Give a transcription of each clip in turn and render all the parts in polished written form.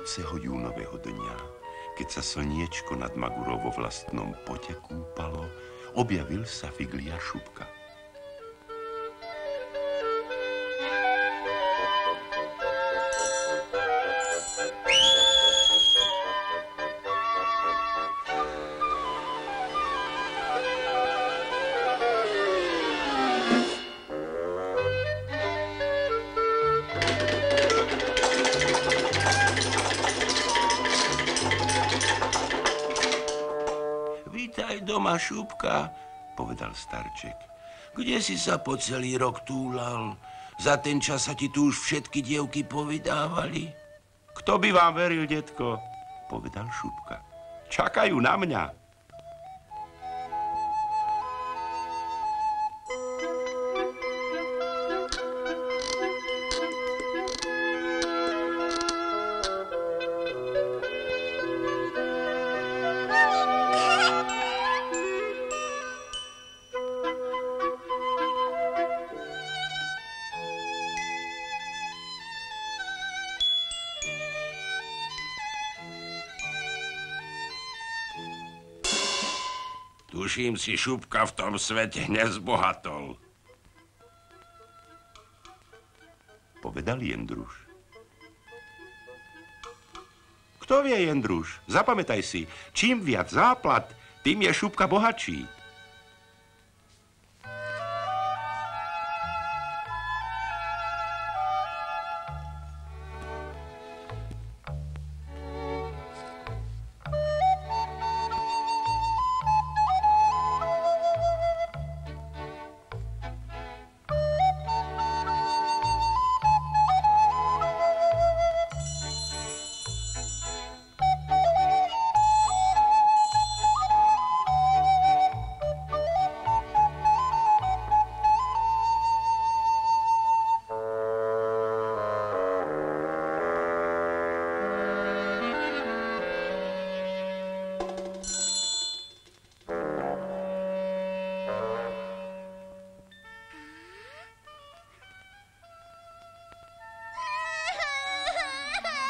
budúceho júnového dňa, keď sa slniečko nad Magurou vo vlastnom pote kúpalo, objavil sa Figlia Šupka. Doma, Šupka, povedal starček. Kde si sa po celý rok túlal? Za ten čas sa ti tu už všetky dievky povydávali? Kto by vám veril, detko? Povedal Šupka. Čakajú na mňa. Tuším si, Šupka v tom svete nezbohatol. Povedal Jendruš. Kto vie, Jendruš? Zapamätaj si, čím viac záplat, tým je Šupka bohatší.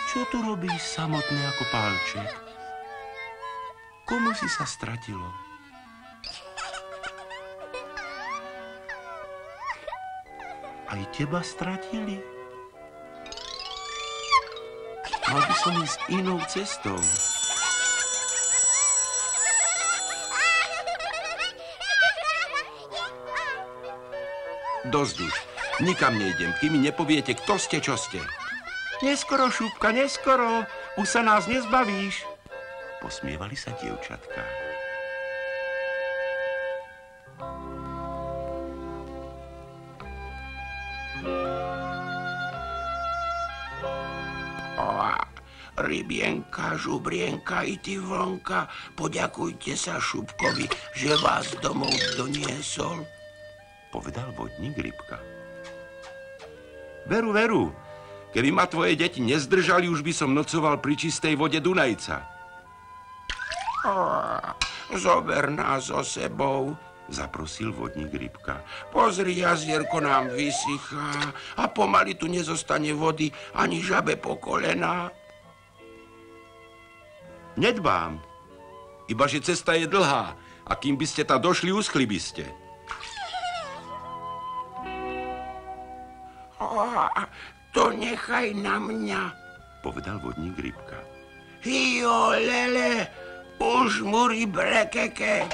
Čo tu robíš samotné ako pálček? Komu si sa stratilo? Aj teba stratili? Mal by som ísť inou cestou. Dosť už. Nikam nejdem, kým mi nepoviete, kto ste, čo ste. Neskoro, Šupka, neskoro. Už sa nás nezbavíš. Posmievali sa dievčatka. Rybienka, žubrienka i ty vlnka, poďakujte sa Šupkovi, že vás domov doniesol. Povedal vodník Rybka. Veru, veru. Keby ma tvoje deti nezdržali, už by som nocoval pri čistej vode Dunajca. Zober nás so sebou, zaprosil vodník Rybka. Pozri, jazierko nám vysychá a pomaly tu nezostane vody ani žabe po kolená. Nedbám, ibaže cesta je dlhá a kým by ste tam došli, uschli by ste. To nechaj na mňa, povedal vodník Rybka. Hijo, lele, už muri brekeke.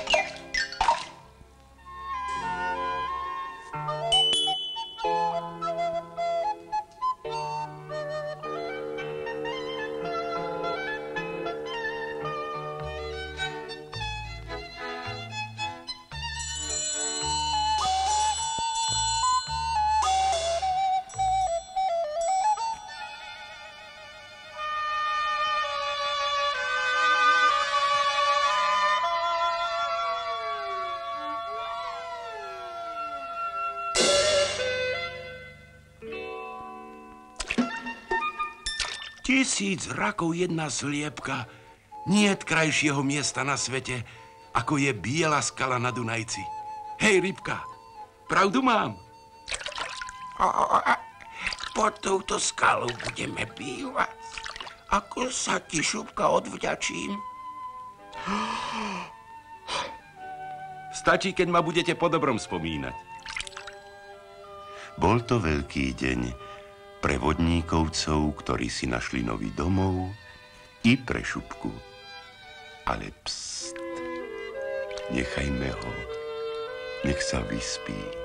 Tisíc rakov jedna sliepka. Niet krajšieho miesta na svete, ako je biela skala na Dunajci. Hej, Rybka, pravdu mám? Pod touto skalou budeme bývať. Ako sa ti, Šupka, odvďačím? Stačí, keď ma budete po dobrom spomínať. Bol to veľký deň pre vodníkovcov, ktorí si našli nový domov, i pre Šupku. Ale pst, nechajme ho, nech sa vyspí.